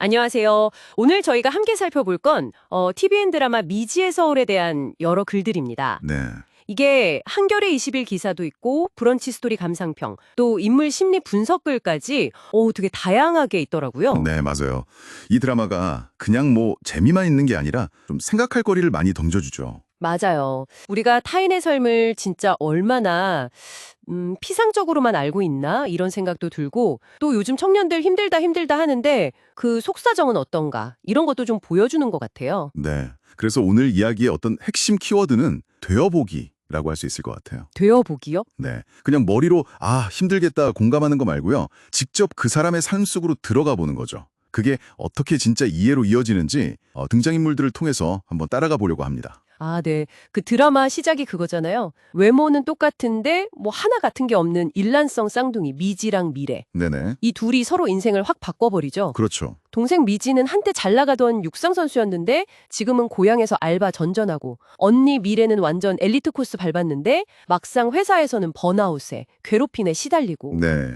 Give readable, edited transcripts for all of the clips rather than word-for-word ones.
안녕하세요. 오늘 저희가 함께 살펴볼 건 TVN 드라마 미지의 서울에 대한 여러 글들입니다. 네, 이게 한겨레 20일 기사도 있고 브런치 스토리 감상평, 또 인물 심리 분석 글까지 되게 다양하게 있더라고요. 네, 맞아요. 이 드라마가 그냥 뭐 재미만 있는 게 아니라 좀 생각할 거리를 많이 던져주죠. 맞아요. 우리가 타인의 삶을 진짜 얼마나 피상적으로만 알고 있나 이런 생각도 들고, 또 요즘 청년들 힘들다 힘들다 하는데 그 속사정은 어떤가 이런 것도 좀 보여주는 것 같아요. 네, 그래서 오늘 이야기의 어떤 핵심 키워드는 되어보기라고 할 수 있을 것 같아요. 되어보기요? 네, 그냥 머리로 힘들겠다 공감하는 거 말고요. 직접 그 사람의 삶 속으로 들어가 보는 거죠. 그게 어떻게 진짜 이해로 이어지는지 등장인물들을 통해서 한번 따라가 보려고 합니다. 아, 네. 그 드라마 시작이 그거잖아요. 외모는 똑같은데 뭐 하나 같은 게 없는 일란성 쌍둥이 미지랑 미래. 네네, 이 둘이 서로 인생을 확 바꿔버리죠. 그렇죠. 동생 미지는 한때 잘 나가던 육상 선수였는데 지금은 고향에서 알바 전전하고, 언니 미래는 완전 엘리트 코스 밟았는데 막상 회사에서는 번아웃에 괴롭힘에 시달리고. 네,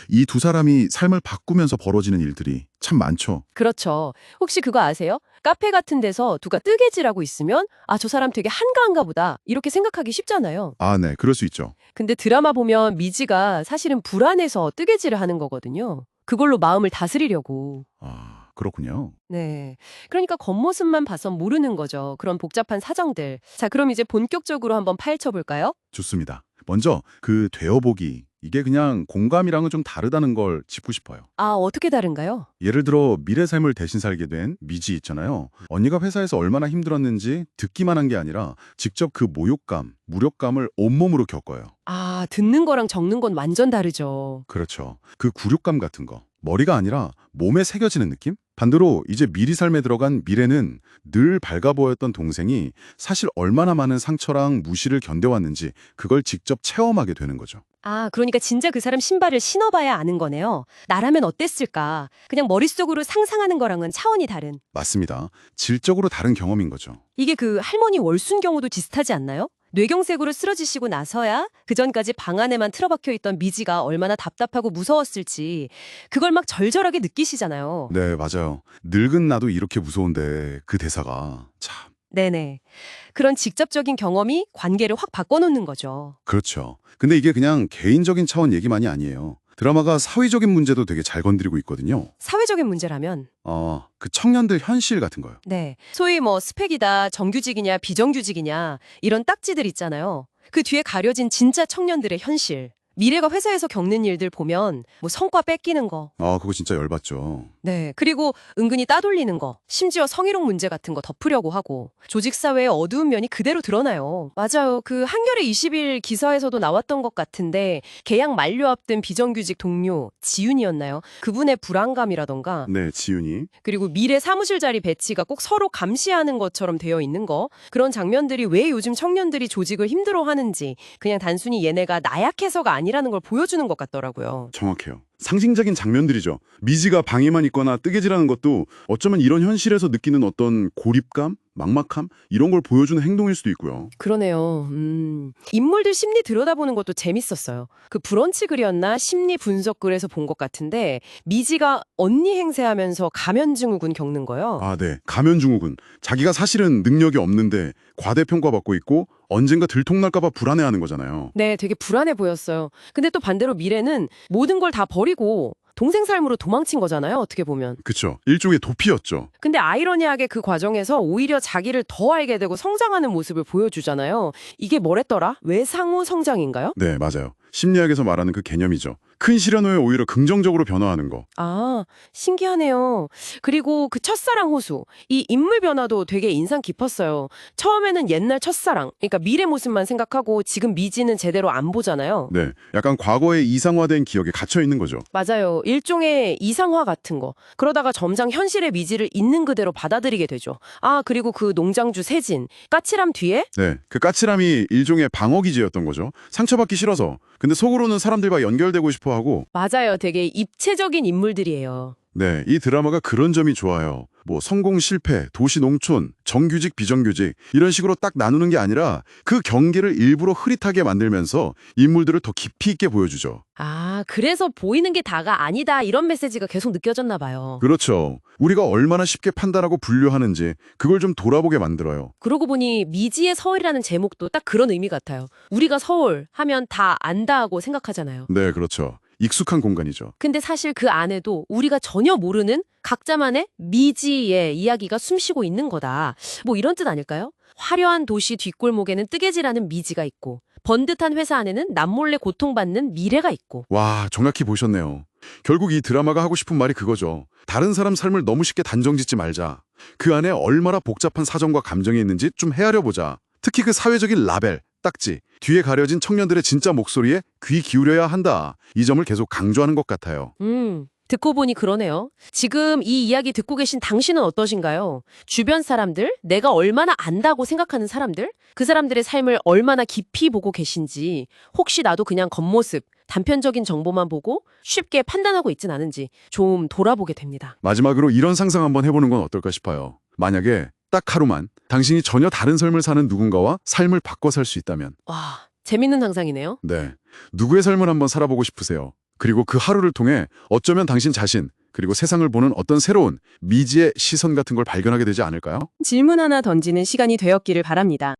이 두 사람이 삶을 바꾸면서 벌어지는 일들이 참 많죠. 그렇죠. 혹시 그거 아세요? 카페 같은 데서 누가 뜨개질하고 있으면 저 사람 되게 한가한가 보다 이렇게 생각하기 쉽잖아요. 네, 그럴 수 있죠. 근데 드라마 보면 미지가 사실은 불안해서 뜨개질을 하는 거거든요. 그걸로 마음을 다스리려고. 그렇군요. 네. 그러니까 겉모습만 봐선 모르는 거죠. 그런 복잡한 사정들. 자, 그럼 이제 본격적으로 한번 파헤쳐 볼까요? 좋습니다. 먼저 그 되어보기, 이게 그냥 공감이랑은 좀 다르다는 걸 짚고 싶어요. 어떻게 다른가요? 예를 들어 미래 삶을 대신 살게 된 미지 있잖아요. 언니가 회사에서 얼마나 힘들었는지 듣기만 한 게 아니라 직접 그 모욕감, 무력감을 온몸으로 겪어요. 듣는 거랑 적는 건 완전 다르죠. 그렇죠. 그 굴욕감 같은 거, 머리가 아니라 몸에 새겨지는 느낌? 반대로 이제 미리 삶에 들어간 미래는 늘 밝아 보였던 동생이 사실 얼마나 많은 상처랑 무시를 견뎌왔는지 그걸 직접 체험하게 되는 거죠. 그러니까 진짜 그 사람 신발을 신어봐야 아는 거네요. 나라면 어땠을까? 그냥 머릿속으로 상상하는 거랑은 차원이 다른. 맞습니다. 질적으로 다른 경험인 거죠. 이게 그 할머니 월순 경우도 비슷하지 않나요? 뇌경색으로 쓰러지시고 나서야 그전까지 방 안에만 틀어박혀 있던 미지가 얼마나 답답하고 무서웠을지 그걸 막 절절하게 느끼시잖아요. 네, 맞아요. 늙은 나도 이렇게 무서운데 그 대사가 참. 네네. 그런 직접적인 경험이 관계를 확 바꿔놓는 거죠. 그렇죠. 근데 이게 그냥 개인적인 차원 얘기만이 아니에요. 드라마가 사회적인 문제도 되게 잘 건드리고 있거든요. 사회적인 문제라면? 그 청년들 현실 같은 거요. 네. 소위 뭐 스펙이다, 정규직이냐, 비정규직이냐 이런 딱지들 있잖아요. 그 뒤에 가려진 진짜 청년들의 현실. 미래가 회사에서 겪는 일들 보면 뭐 성과 뺏기는 거. 그거 진짜 열받죠. 네. 그리고 은근히 따돌리는 거. 심지어 성희롱 문제 같은 거 덮으려고 하고. 조직사회의 어두운 면이 그대로 드러나요. 맞아요. 그 한겨레 20일 기사에서도 나왔던 것 같은데 계약 만료 앞둔 비정규직 동료 지윤이었나요? 그분의 불안감이라던가. 네, 지윤이. 그리고 미래 사무실 자리 배치가 꼭 서로 감시하는 것처럼 되어 있는 거. 그런 장면들이 왜 요즘 청년들이 조직을 힘들어하는지 그냥 단순히 얘네가 나약해서가 아니라는 걸 보여주는 것 같더라고요. 정확해요. 상징적인 장면들이죠. 미지가 방에만 있거나 뜨개질하는 것도 어쩌면 이런 현실에서 느끼는 어떤 고립감, 막막함 이런 걸 보여주는 행동일 수도 있고요. 그러네요. 인물들 심리 들여다보는 것도 재밌었어요. 그 브런치 글이었나 심리 분석 글에서 본 것 같은데 미지가 언니 행세하면서 가면증후군 겪는 거예요. 네. 가면증후군. 자기가 사실은 능력이 없는데 과대평가받고 있고 언젠가 들통날까 봐 불안해하는 거잖아요. 네, 되게 불안해 보였어요. 근데 또 반대로 미래는 모든 걸 다 버리고 동생 삶으로 도망친 거잖아요, 어떻게 보면. 그쵸. 일종의 도피였죠. 근데 아이러니하게 그 과정에서 오히려 자기를 더 알게 되고 성장하는 모습을 보여주잖아요. 이게 뭐랬더라? 외상후 성장인가요? 네, 맞아요. 심리학에서 말하는 그 개념이죠. 큰 시련 후에 오히려 긍정적으로 변화하는 거. 신기하네요. 그리고 그 첫사랑 호수, 이 인물 변화도 되게 인상 깊었어요. 처음에는 옛날 첫사랑, 그러니까 미래 모습만 생각하고 지금 미지는 제대로 안 보잖아요. 네, 약간 과거의 이상화된 기억에 갇혀 있는 거죠. 맞아요. 일종의 이상화 같은 거. 그러다가 점장 현실의 미지를 있는 그대로 받아들이게 되죠. 그리고 그 농장주 세진, 까칠함 뒤에? 네, 그 까칠함이 일종의 방어기제였던 거죠. 상처받기 싫어서. 근데 속으로는 사람들과 연결되고 싶어 하고. 맞아요. 되게 입체적인 인물들이에요. 네, 이 드라마가 그런 점이 좋아요. 뭐 성공, 실패, 도시, 농촌, 정규직, 비정규직 이런 식으로 딱 나누는 게 아니라 그 경계를 일부러 흐릿하게 만들면서 인물들을 더 깊이 있게 보여주죠. 아, 그래서 보이는 게 다가 아니다 이런 메시지가 계속 느껴졌나 봐요. 그렇죠. 우리가 얼마나 쉽게 판단하고 분류하는지 그걸 좀 돌아보게 만들어요. 그러고 보니 미지의 서울이라는 제목도 딱 그런 의미 같아요. 우리가 서울 하면 다 안다고 생각하잖아요. 네, 그렇죠. 익숙한 공간이죠. 근데 사실 그 안에도 우리가 전혀 모르는 각자만의 미지의 이야기가 숨쉬고 있는 거다. 뭐 이런 뜻 아닐까요? 화려한 도시 뒷골목에는 뜨개질하는 미지가 있고 번듯한 회사 안에는 남몰래 고통받는 미래가 있고. 와, 정확히 보셨네요. 결국 이 드라마가 하고 싶은 말이 그거죠. 다른 사람 삶을 너무 쉽게 단정짓지 말자. 그 안에 얼마나 복잡한 사정과 감정이 있는지 좀 헤아려 보자. 특히 그 사회적인 라벨, 딱지, 뒤에 가려진 청년들의 진짜 목소리에 귀 기울여야 한다. 이 점을 계속 강조하는 것 같아요. 듣고 보니 그러네요. 지금 이 이야기 듣고 계신 당신은 어떠신가요? 주변 사람들, 내가 얼마나 안다고 생각하는 사람들, 그 사람들의 삶을 얼마나 깊이 보고 계신지, 혹시 나도 그냥 겉모습, 단편적인 정보만 보고 쉽게 판단하고 있진 않은지 좀 돌아보게 됩니다. 마지막으로 이런 상상 한번 해보는 건 어떨까 싶어요. 만약에 딱 하루만 당신이 전혀 다른 삶을 사는 누군가와 삶을 바꿔 살 수 있다면, 와, 재밌는 상상이네요. 네, 누구의 삶을 한번 살아보고 싶으세요? 그리고 그 하루를 통해 어쩌면 당신 자신, 그리고 세상을 보는 어떤 새로운 미지의 시선 같은 걸 발견하게 되지 않을까요? 질문 하나 던지는 시간이 되었기를 바랍니다.